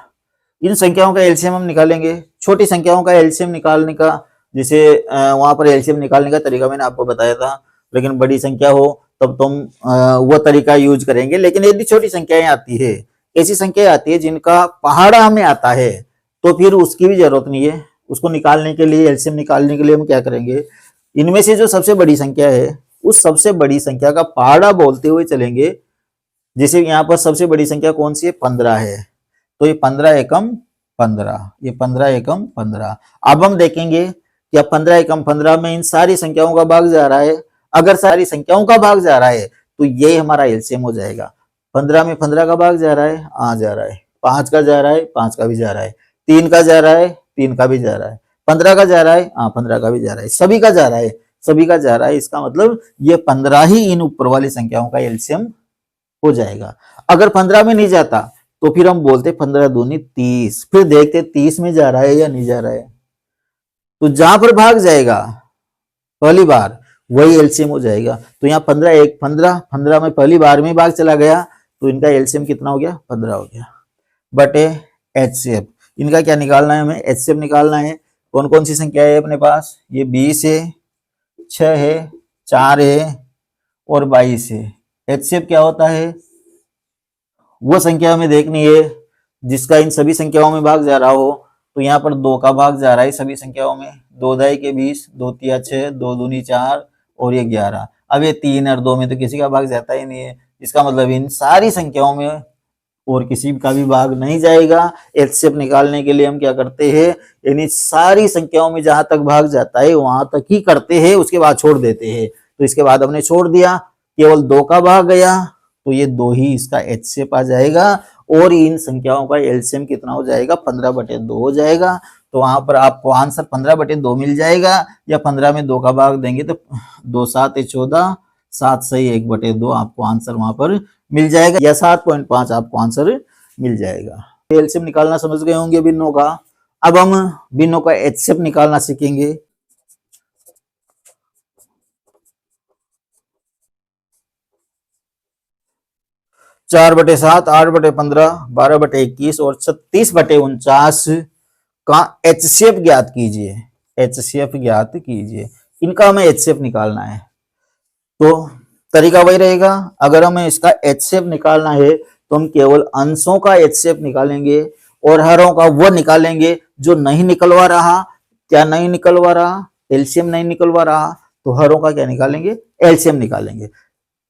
इन संख्याओं का एलसीएम हम निकालेंगे। छोटी संख्याओं का एलसीएम निकालने का, जैसे वहां पर एलसीएम निकालने का तरीका मैंने आपको बताया था, लेकिन बड़ी संख्या हो तब तुम वो तरीका यूज करेंगे। लेकिन यदि छोटी संख्याएं आती है, ऐसी संख्याएं आती है जिनका पहाड़ा में आता है, तो फिर उसकी भी जरूरत नहीं है। उसको निकालने के लिए, एलसीएम निकालने के लिए हम क्या करेंगे, इनमें से जो सबसे बड़ी संख्या है उस सबसे बड़ी संख्या का पहाड़ा बोलते हुए चलेंगे। जैसे यहाँ पर सबसे बड़ी संख्या कौन सी है, 15 है, तो ये 15 एकम 15, ये 15 एकम 15। अब हम देखेंगे कि अब 15 एकम 15 में इन सारी संख्याओं का भाग जा रहा है। अगर सारी संख्याओं का भाग जा रहा है तो ये हमारा एलसीएम हो जाएगा। 15 में 15 का भाग जा रहा है, जा रहा है। 5 का जा रहा है, 5 का भी जा रहा है। 3 का जा रहा है, 3 का भी जा रहा है। 15 का जा रहा है, 15 का भी जा रहा है। सभी का जा रहा है, सभी का जा रहा है। इसका मतलब ये 15 ही इन ऊपर वाली संख्याओं का एलसीएम हो जाएगा। अगर 15 में नहीं जाता तो फिर हम बोलते 15 दूनी 30, फिर देखते 30 में जा रहा है या नहीं जा रहा है। तो जहां पर भाग जाएगा पहली बार वही एलसीएम हो जाएगा। तो यहाँ 15 एक 15, 15 में पहली बार में भाग चला गया तो इनका एलसीएम कितना हो गया, 15 हो गया बटे एचसीएफ। इनका क्या निकालना है, हमें एचसीएफ निकालना है। कौन कौन सी संख्या है अपने पास, ये 20 है, 6 है, 4 है और 22 है। एचसीएफ क्या होता है, वो संख्या हमें देखनी है जिसका इन सभी संख्याओं में भाग जा रहा हो। तो यहाँ पर 2 का भाग जा रहा है सभी संख्याओं में, 2 दाई के 20, 2 तिया 6, 2 दूनी 4 और ये 11। अब ये 3 और 2 में तो किसी का भाग जाता ही नहीं है। इसका मतलब इन सारी संख्याओं में और किसी का भी भाग नहीं जाएगा। एचसीएफ निकालने के लिए हम क्या करते हैं, यानी सारी संख्याओं में जहां तक भाग जाता है वहां तक ही करते हैं, उसके बाद छोड़ देते हैं। तो इसके बाद हमने छोड़ दिया, केवल 2 का भाग गया तो ये 2 ही इसका एचसीएफ आ जाएगा। और इन संख्याओं का एलसीएम कितना हो जाएगा, 15/2 हो जाएगा। तो वहां पर आपको आंसर 15/2 मिल जाएगा, या 15 में 2 का भाग देंगे तो 2 7 14, 7 सही 1/2 आपको आंसर वहां पर मिल जाएगा, या 7.5 आपको आंसर मिल जाएगा। एलसीएम निकालना समझ गए होंगे भिन्नों का। अब हम भिन्नों का एचसीएफ निकालना सीखेंगे। 4/7, 8/15, 12/21 और 36/49 का एचसीएफ ज्ञात कीजिए। एचसीएफ ज्ञात कीजिए, इनका हमें एचसीएफ निकालना है। तो तरीका वही रहेगा। अगर हमें इसका एचसीएफ निकालना है तो हम केवल अंशों का एचसीएफ निकालेंगे और हरों का वो निकालेंगे जो नहीं निकलवा रहा। क्या नहीं निकलवा रहा, एलसीएम नहीं निकलवा रहा, तो हरों का क्या निकालेंगे, एलसीएम निकालेंगे।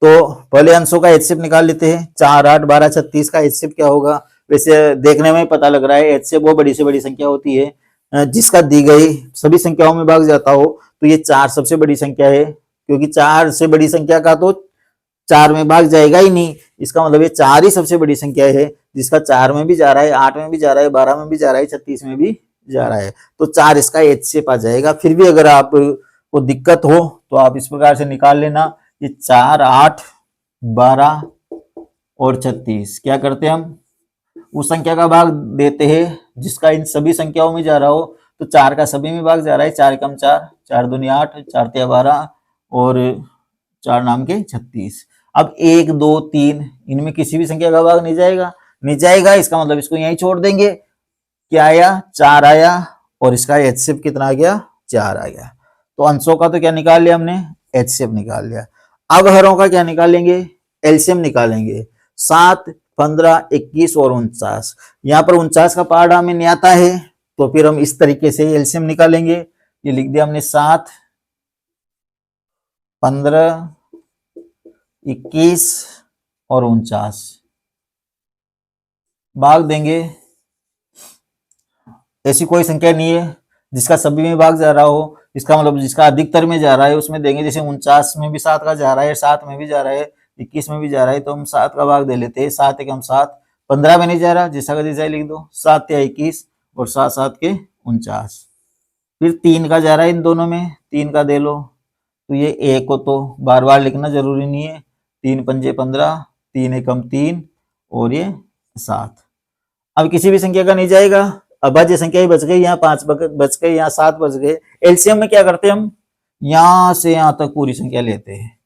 तो पहले अंशों का एचसीएफ निकाल लेते हैं। 4, 8, 12, 36 का एचसीएफ क्या होगा, वैसे देखने में पता लग रहा है एचसीएफ वो बड़ी से बड़ी संख्या होती है जिसका दी गई सभी संख्याओं में भाग जाता हो। तो ये 4 सबसे बड़ी संख्या है, क्योंकि 4 से बड़ी संख्या का तो 4 में भाग जाएगा ही नहीं। इसका मतलब ये 4 ही सबसे बड़ी संख्या है जिसका 4 में भी जा रहा है, 8 में भी जा रहा है, 12 में भी जा रहा है, 36 में भी जा रहा है। तो 4 इसका एचसीएफ आ जाएगा। फिर भी अगर आपको दिक्कत हो तो आप इस प्रकार से निकाल लेना, ये 4, 8, 12 और 36 क्या करते हैं हम उस संख्या का भाग देते हैं जिसका इन सभी संख्याओं में जा रहा हो। तो 4 का सभी में भाग जा रहा है, 4 एकम 4, 4 दूनी 8, 4 तिया 12 और 4 नाम के 36। अब 1, 2, 3 इनमें किसी भी संख्या का भाग नहीं जाएगा, नहीं जाएगा। इसका मतलब इसको यहीं छोड़ देंगे। क्या आया, 4 आया और इसका एचसीएफ कितना आ गया, 4 आ गया। तो अंशों का तो क्या निकाल लिया हमने, एचसीएफ निकाल लिया। अब हरों का क्या निकालेंगे, एलसीएम निकालेंगे। 7, 15, 21 और 49। यहाँ पर 49 का पार्ट हमें नहीं आता है, तो फिर हम इस तरीके से एलसीएम निकालेंगे। ये लिख दिया हमने 7, 15, 21 और 49, भाग देंगे। ऐसी कोई संख्या नहीं है जिसका सभी में भाग जा रहा हो, इसका मतलब जिसका अधिकतर में जा रहा है उसमें देंगे। जैसे 49 में भी 7 का जा रहा है, 7 में भी जा रहा है, 21 में भी जा रहा है, तो हम 7 का भाग दे लेते हैं। 7 एकम 7, 15 में नहीं जा रहा, जैसा का जैसा लिख दो, 7 या 21 और 7 7 के 49। फिर 3 का जा रहा है इन दोनों में, 3 का दे लो। तो ये एक को तो बार बार लिखना जरूरी नहीं है। 3 पंजे 15, 3 एकम 3 और ये 7। अब किसी भी संख्या का नहीं जाएगा, अभाज्य संख्या ही बच गई। यहाँ 5 बच गए, यहाँ 7 बच गए। एलसीएम में क्या करते हैं हम, यहाँ से यहाँ तक पूरी संख्या लेते हैं।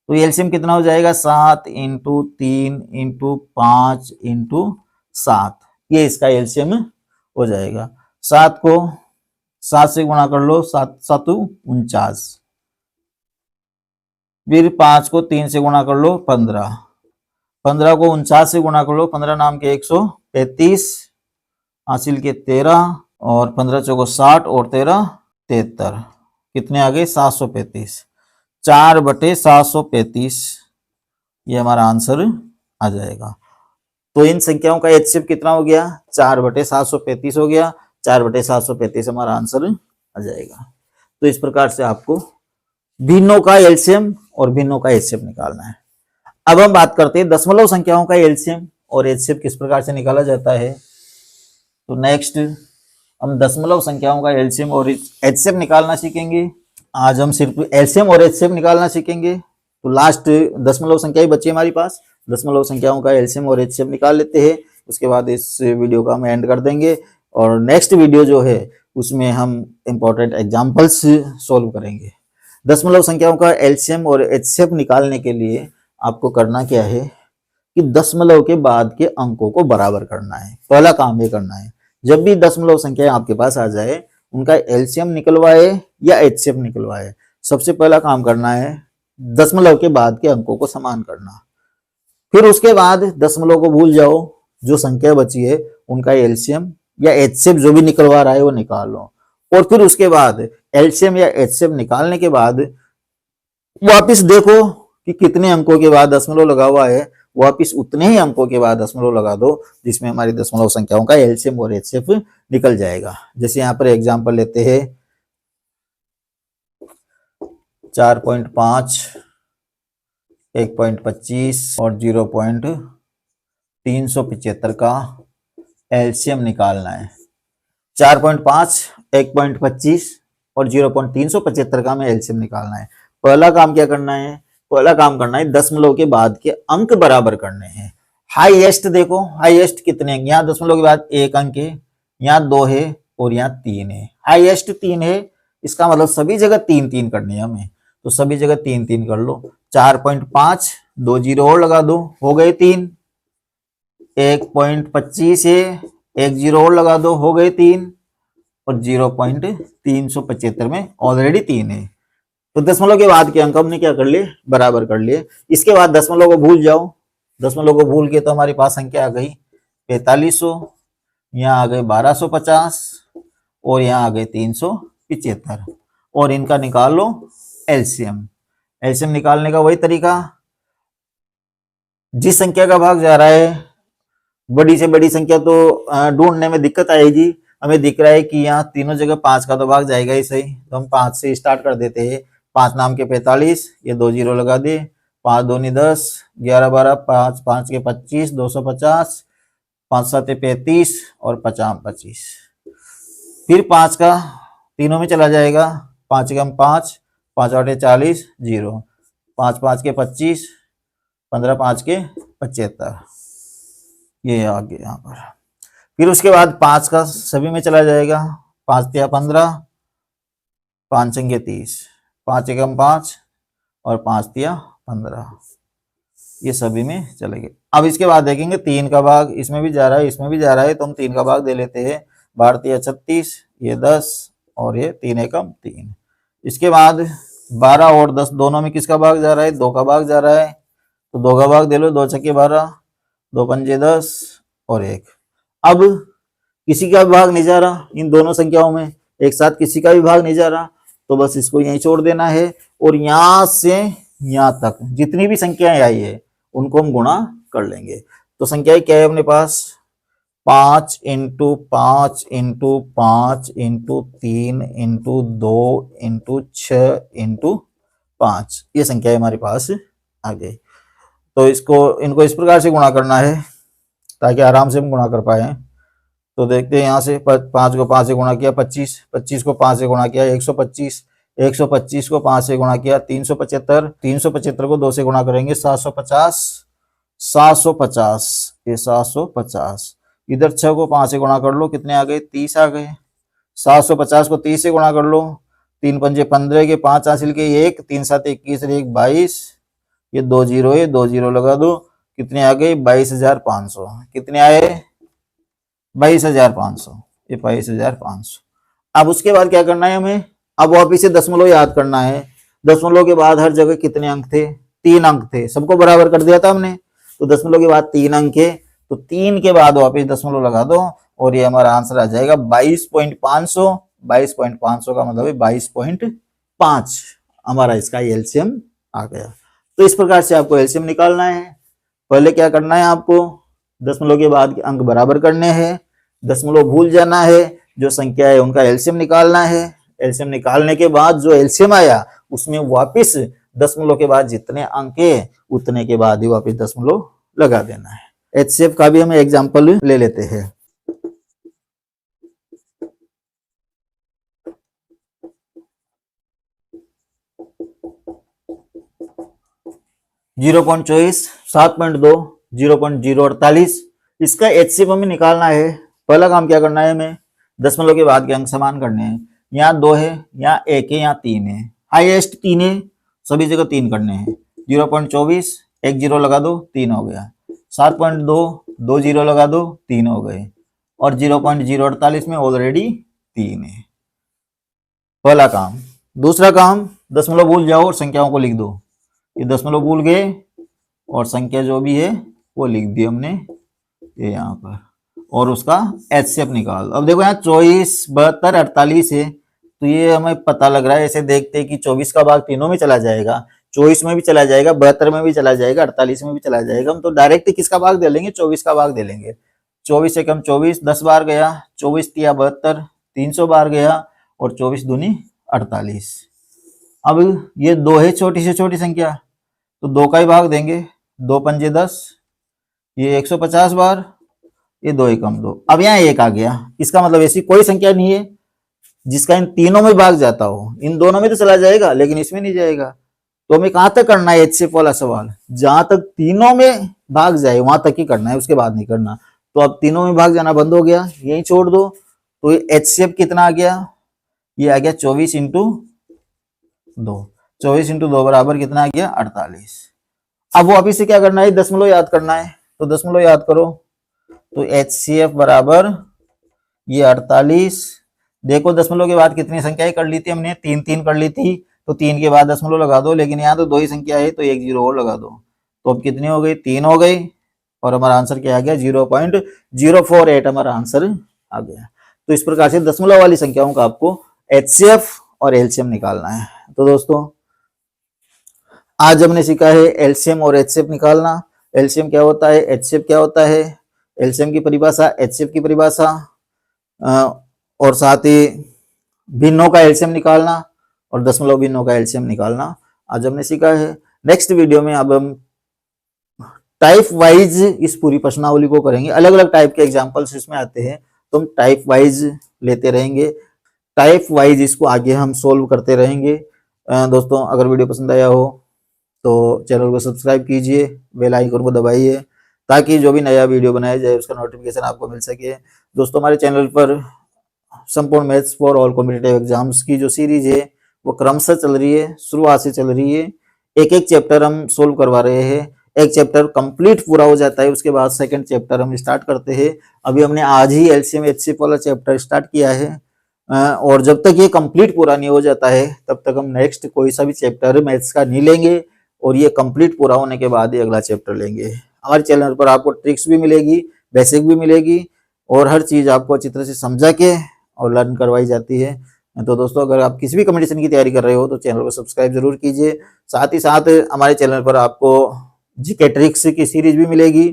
तो एलसीएम कितना हो जाएगा, 7 इंटू 3 इंटू 5 इंटू 7, ये इसका एलसीएम हो जाएगा। 7 को 7 से गुणा कर लो, 7 7 49। फिर 5 को 3 से गुणा कर लो, 15। 15 को 49 से गुणा कर लो, 15 नाम के 135, हासिल के 13 और 15 चौको 60 और 13 73, कितने आ गए, 735। 4/735 ये हमारा आंसर आ जाएगा। तो इन संख्याओं का एचसीएफ कितना हो गया, 4/735 हो गया। 4/735 हमारा आंसर आ जाएगा। तो इस प्रकार से आपको भिन्नों का एलसीएम और भिन्नों का एचसीएफ निकालना है। अब हम बात करते हैं दशमलव संख्याओं का एलसीएम और एचसीएफ किस प्रकार से निकाला जाता है। तो नेक्स्ट हम दशमलव संख्याओं का एलसीएम और एचसीएफ निकालना सीखेंगे। आज हम सिर्फ एलसीएम और एचसीएफ निकालना सीखेंगे। तो लास्ट दशमलव संख्या ही बची हमारे पास, दशमलव संख्याओं का एलसीएम और एचसीएफ निकाल लेते हैं। उसके बाद इस वीडियो का हम एंड कर देंगे और नेक्स्ट वीडियो जो है उसमें हम इंपॉर्टेंट एग्जाम्पल्स सोल्व करेंगे। दशमलव संख्याओं का एलसीएम और एचसीएफ निकालने के लिए आपको करना क्या है कि दशमलव के बाद के अंकों को बराबर करना है। पहला काम ये करना है, जब भी दशमलव संख्या आपके पास आ जाए उनका एलसीएम निकलवाए या एचसीएफ निकलवाए, सबसे पहला काम करना है दशमलव के बाद के अंकों को समान करना। फिर उसके बाद दशमलव को भूल जाओ, जो संख्या बची है उनका एलसीएम या एचसीएफ जो भी निकलवा रहा है वो निकाल लो। और फिर उसके बाद एलसीएम या एचसीएफ निकालने के बाद वापिस देखो कि कितने अंकों के बाद दशमलव लगा हुआ है, वापिस उतने ही अंकों के बाद दशमलव लगा दो जिसमें हमारी दशमलव संख्याओं का एलसीएम और एचसीएफ निकल जाएगा। जैसे यहाँ पर एग्जांपल लेते हैं 4.5, 1.25 और 0.375 का एलसीएम निकालना है। 4.5, 1.25 और 0.375 का हमें एलसीएम निकालना है। पहला काम क्या करना है, पहला काम करना है दशमलव के बाद के अंक बराबर करने हैं। हाईएस्ट देखो, हाईएस्ट कितने हैं, यहाँ दशमलव के बाद 1 अंक है, यहाँ 2 है और यहाँ 3 है। हाईएस्ट 3 है, इसका मतलब सभी जगह 3 3 करनी है हमें, तो सभी जगह 3 3 कर लो। 4.5, 2 जीरो और लगा दो, हो गए 3। 1.25 है, 1 जीरो और लगा दो, हो गए 3। और 0.375 में ऑलरेडी 3 है। तो दशमलव के बाद के अंक हमने क्या कर लिए, बराबर कर लिए। इसके बाद दशमलव को भूल जाओ, दशमलव को भूल के तो हमारे पास संख्या आ गई 4500, यहाँ आ गए 1250 और यहाँ आ गए 375 और इनका निकाल लो एलसीएम। एलसीएम निकालने का वही तरीका, जिस संख्या का भाग जा रहा है, बड़ी से बड़ी संख्या तो ढूंढने में दिक्कत आएगी। हमें दिख रहा है कि यहाँ तीनों जगह 5 का तो भाग जाएगा ही सही, तो हम 5 से स्टार्ट कर देते हैं। 5 नाम के 45, ये 2 जीरो लगा दे, 5 दूनी 10, 11 12, 5 5 के 25, 250, 5 7 35 और 50 25। फिर 5 का तीनों में चला जाएगा, 5 एकम 5, 5 8 40, 0, 5 5 के 25, 15 5 के 75, ये आ गया यहाँ पर। फिर उसके बाद 5 का सभी में चला जाएगा, 5 तिया 15, 5 छंगे 30, 5 एकम 5 और 5 तिया 15, ये सभी में चलेंगे। अब इसके बाद देखेंगे 3 का भाग इसमें भी जा रहा है, इसमें भी जा रहा है, तो हम 3 का भाग दे लेते हैं। 12 तिया 36, ये 10 और ये 3 एकम 3, इसके बाद 12 और 10 दोनों में किसका भाग जा रहा है? 2 का भाग जा रहा है, तो 2 का भाग दे लो, 2 छक्के 12, 2 पंजे 10 और 1। अब किसी का भी भाग नहीं जा रहा इन दोनों संख्याओं में, एक साथ किसी का भी भाग नहीं जा रहा, तो बस इसको यहीं छोड़ देना है और यहां से यहां तक जितनी भी संख्याएं आई है उनको हम गुणा कर लेंगे। तो संख्याएं क्या है अपने पास? 5 into 5 into 5 into 3 into 2 into 6 into 5, ये संख्याएं हमारे पास आ गई। तो इनको इस प्रकार से गुणा करना है ताकि आराम से हम गुणा कर पाए। तो देखते हैं यहाँ से 5 को 5 से गुणा किया 25, 25 को 5 से गुणा किया 125, 125 को 5 से गुणा किया 375, 375 को 2 से गुणा करेंगे 750, 750, ये 750। इधर 6 को 5 से गुणा कर लो, कितने आ गए? 30 आ गए। 750 को 30 से गुणा कर लो, 3 पंजे 15 के 5 हासिल के 1, 3 7 21 1 22, ये 2 जीरो है, 2 जीरो लगा दो, कितने आ गए? 22,500। कितने आए? 22,500, ये 22,500। अब उसके बाद क्या करना है हमें? अब वापिस से दशमलव याद करना है। दशमलव के बाद हर जगह कितने अंक थे? 3 अंक थे, सबको बराबर कर दिया था हमने, तो दशमलव के बाद 3 अंक है, तो 3 के बाद वापिस दशमलव लगा दो और ये हमारा आंसर आ जाएगा 22.500। 22.500 का मतलब है 22.5, हमारा इसका एलसीएम आ गया। तो इस प्रकार से आपको एलसीएम निकालना है। पहले क्या करना है आपको? दशमलव के बाद के अंक बराबर करने हैं, दशमलव भूल जाना है, जो संख्या है उनका एलसीएम निकालना है। एलसीएम निकालने के बाद जो एलसीएम आया उसमें वापस दशमलव के बाद जितने अंक है उतने के बाद ही वापस दशमलव लगा देना है। एचसीएफ का भी हम एग्जांपल ले लेते हैं। जीरो 0.24, 7.2, 0.048, इसका एचसीएफ हमें निकालना है। पहला काम क्या करना है हमें? दशमलव के बाद के अंक समान करने हैं। यहाँ 2 है, यहाँ 1 है, यहाँ 3 है, हाईएस्ट 3 है, सभी जगह 3 करने हैं। 0.24, 1 जीरो लगा दो, 3 हो गया। 7.2, 2 जीरो लगा दो, 3 हो गए। और 0.048 में ऑलरेडी 3 है। पहला काम। दूसरा काम, दशमलव भूल जाओ और संख्याओं को लिख दो। ये दशमलव भूल गए और संख्या जो भी है वो लिख दी हमने ये यहाँ पर, और उसका एचसीएफ निकाल। अब देखो यहाँ 24, 72, 48 है, तो ये हमें पता लग रहा है, ऐसे देखते हैं कि 24 का भाग तीनों में चला जाएगा, 24 में भी चला जाएगा, 72 में भी चला जाएगा, 48 में भी चला जाएगा। हम तो डायरेक्ट किसका भाग दे लेंगे? 24 का भाग दे लेंगे। 24 से कम 24 10 बार गया, 24 तिया 72 300 बार गया, और 24 दूनी 48। अब ये 2 है छोटी से छोटी संख्या, तो 2 का ही भाग देंगे, 2 पंजे 10, ये 150 बार, ये 2 एकम 2। अब यहाँ 1 आ गया, इसका मतलब ऐसी कोई संख्या नहीं है जिसका इन तीनों में भाग जाता हो। इन दोनों में तो चला जाएगा लेकिन इसमें नहीं जाएगा। तो हमें कहां तक करना है एचसीएफ वाला सवाल? जहां तक तीनों में भाग जाए वहां तक ही करना है, उसके बाद नहीं करना। तो अब तीनों में भाग जाना बंद हो गया, यही छोड़ दो। तो एचसीएफ कितना आ गया? ये आ गया 24 इंटू 2। 24 इंटू 2 बराबर कितना आ गया? 48। अब वापिस से क्या करना है? दशमलव याद करना है, तो दशमलव याद करो। तो एचसीएफ बराबर ये 48। देखो दशमलव के बाद कितनी संख्याएं कर ली थी हमने? 3 कर ली थी, तो 3 के बाद दशमलव लगा दो, लेकिन यहाँ तो 2 ही संख्या है तो 1 जीरो और लगा दो। तो अब कितनी हो गई? 3 हो गई, और हमारा आंसर क्या आ गया? 0.048 हमारा आंसर आ गया। तो इस प्रकार से दशमलव वाली संख्याओं का आपको एचसीएफ और एलसीएम निकालना है। तो दोस्तों आज हमने सीखा है एलसीएम और एचसीएफ निकालना। एलसीएम क्या होता है, एचसीएफ क्या होता है, एलसीएम की परिभाषा, एचसीएफ की परिभाषा, और साथ ही भिन्नों का एलसीएम निकालना और दशमलव भिन्नों का एलसीएम निकालना आज हमने सीखा है। नेक्स्ट वीडियो में अब हम टाइप वाइज इस पूरी प्रश्नावली को करेंगे। अलग अलग टाइप के एग्जाम्पल्स इसमें आते हैं, तो हम टाइप वाइज लेते रहेंगे, टाइप वाइज इसको आगे हम सोल्व करते रहेंगे। दोस्तों अगर वीडियो पसंद आया हो तो चैनल को सब्सक्राइब कीजिए, बेल आइकन को दबाइए, ताकि जो भी नया वीडियो बनाया जाए उसका नोटिफिकेशन आपको मिल सके। दोस्तों हमारे चैनल पर संपूर्ण maths for all competitive exams की जो सीरीज है वो क्रमशः चल रही है, शुरुआत से चल रही है। एक एक चैप्टर हम सोल्व करवा रहे हैं, एक चैप्टर कंप्लीट पूरा हो जाता है, उसके बाद सेकंड चैप्टर हम स्टार्ट करते हैं। अभी हमने आज ही एलसीएम एचसीएफ वाला चैप्टर स्टार्ट किया है। और जब तक ये कंप्लीट पूरा नहीं हो जाता है तब तक हम नेक्स्ट कोई सा भी चैप्टर मैथ्स का नहीं लेंगे, और ये कंप्लीट पूरा होने के बाद ही अगला चैप्टर लेंगे। हमारे चैनल पर आपको ट्रिक्स भी मिलेगी, बेसिक भी मिलेगी, और हर चीज़ आपको अच्छी तरह से समझा के और लर्न करवाई जाती है। तो दोस्तों, अगर आप किसी भी कंपटीशन की तैयारी कर रहे हो तो चैनल को सब्सक्राइब जरूर कीजिए। साथ ही साथ हमारे चैनल पर आपको जीके ट्रिक्स की सीरीज भी मिलेगी।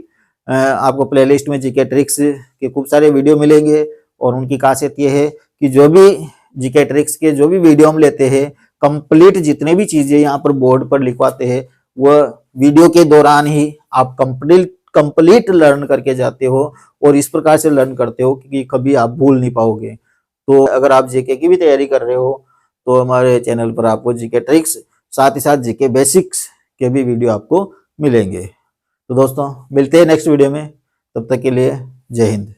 आपको प्लेलिस्ट में जीके ट्रिक्स के खूब सारे वीडियो मिलेंगे, और उनकी खासियत ये है कि जो भी जीके ट्रिक्स के जो भी वीडियो हम लेते हैं, कंप्लीट जितने भी चीजें यहाँ पर बोर्ड पर लिखवाते हैं, वह वीडियो के दौरान ही आप कंप्लीट लर्न करके जाते हो, और इस प्रकार से लर्न करते हो कि कभी आप भूल नहीं पाओगे। तो अगर आप जीके की भी तैयारी कर रहे हो तो हमारे चैनल पर आपको जीके ट्रिक्स साथ ही साथ जीके बेसिक्स के भी वीडियो आपको मिलेंगे। तो दोस्तों, मिलते हैं नेक्स्ट वीडियो में, तब तक के लिए जय हिंद।